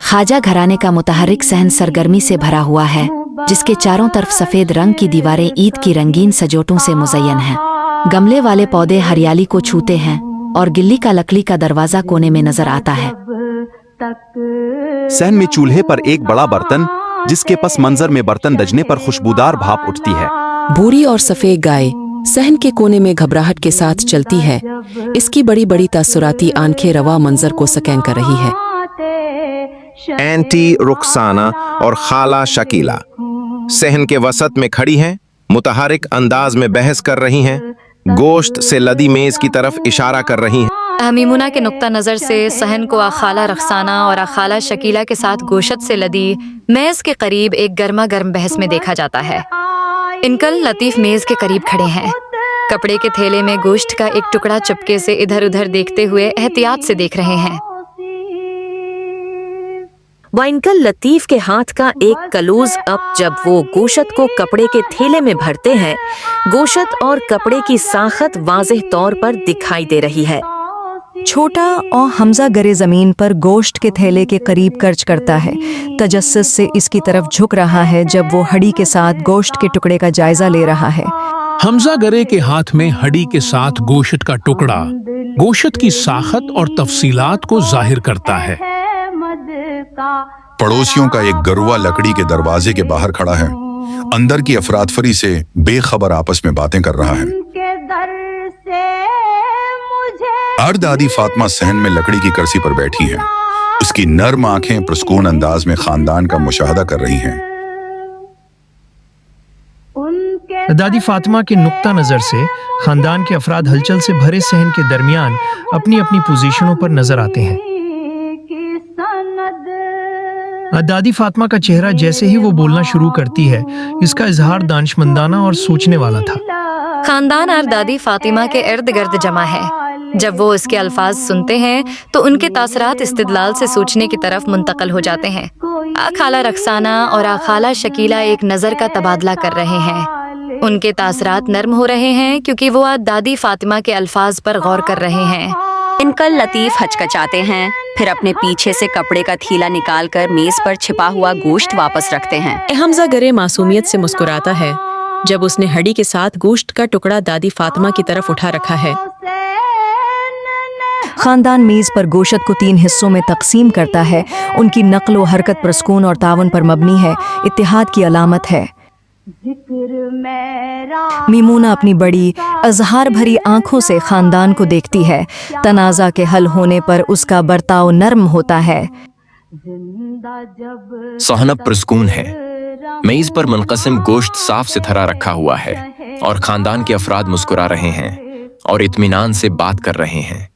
ख्वाजा घराने का मुतहर्रिक सहन सरगर्मी से भरा हुआ है, जिसके चारों तरफ सफ़ेद रंग की दीवारें ईद की रंगीन सजोटों से मुज़य्यन हैं। गमले वाले पौधे हरियाली को छूते हैं और गिल्ली का लकड़ी का दरवाज़ा कोने में नजर आता है। सहन में चूल्हे पर एक बड़ा बर्तन, जिसके पस मंजर में बर्तन दजने पर खुशबूदार भाप उठती है। भूरी और सफेद गाय सहन के कोने में घबराहट के साथ चलती है। इसकी बड़ी बड़ी तासुराती आंखें रवा मंजर को स्कैन कर रही है। एंटी रुखसाना और खाला शकीला सहन के वसत में खड़ी हैं, मुतहरिक अंदाज में बहस कर रही हैं, गोश्त से लदी मेज की तरफ इशारा कर रही हैं। मीमुना के नुक्ता नज़र से सहन को आखाला रखसाना और आखाला शकीला के साथ गोश्त से लदी मेज़ के करीब एक गर्मा गर्म बहस में देखा जाता है। अंकल लतीफ़ मेज़ के करीब खड़े हैं, कपड़े के थैले में गोश्त का एक टुकड़ा चुपके से इधर उधर देखते हुए एहतियात से देख रहे हैं। वाइनकल लतीफ के हाथ का एक क्लोज अप जब वो गोश्त को कपड़े के थैले में भरते हैं, गोश्त और कपड़े की साखत वाज़ेह तौर पर दिखाई दे रही है। छोटा और हमजा गरे जमीन पर गोश्त के थैले के करीब कर्ज करता है, तजस्सुस से इसकी तरफ झुक रहा है जब वो हड्डी के साथ गोश्त के टुकड़े का जायजा ले रहा है। हमजा गरे के हाथ में हड्डी के साथ गोश्त का टुकड़ा गोश्त की साखत और तफसीलात को जाहिर करता है। पड़ोसियों का एक गरुआ लकड़ी के दरवाजे के बाहर खड़ा है, अंदर की अफरातफरी से बेखबर आपस में बातें कर रहा है। दादी फातिमा सहन में लकड़ी की कुर्सी पर बैठी हैं। उसकी नर्म आंखें पुरस्कून अंदाज में खानदान का मुशाहदा कर रही हैं। दादी फातिमा के नुक्ता नजर से खानदान के अफराद हलचल से भरे सहन के दरमियान अपनी अपनी पोजीशनों पर नजर आते हैं। दादी फातिमा का चेहरा जैसे ही वो बोलना शुरू करती है, इसका इजहार दानिशमंदाना और सोचने वाला था। खानदान और दादी फातिमा के इर्द गिर्द जमा है। जब वो इसके अल्फाज सुनते हैं तो उनके तासरात इस्तिदलाल से सोचने की तरफ मुंतकिल हो जाते हैं। आखाला रखसाना और आखाला शकीला एक नज़र का तबादला कर रहे हैं। उनके तासरात नर्म हो रहे हैं क्योंकि वो आज दादी फातिमा के अल्फाज पर गौर कर रहे हैं। अंकल लतीफ हचकचाते हैं, फिर अपने पीछे से कपड़े का थैला निकालकर मेज पर छिपा हुआ गोश्त वापस रखते हैं। हमजा गरे मासूमियत से मुस्कुराता है जब उसने हड्डी के साथ गोश्त का टुकड़ा दादी फातिमा की तरफ उठा रखा है। खानदान मेज पर गोश्त को 3 हिस्सों में तकसीम करता है। उनकी नक्ल व हरकत पुरस्कून और तावन पर मबनी है, इत्तिहाद की अलामत है। मीमुना अपनी बड़ी अजहार भरी आंखों से खानदान को देखती है। तनाज़ा के हल होने पर उसका बर्ताव नर्म होता है। सहनब पुरस्कून है, मेज पर मुनक़सिम गोश्त साफ सुथरा रखा हुआ है और खानदान के अफराद मुस्कुरा रहे हैं और इत्मीनान से बात कर रहे हैं।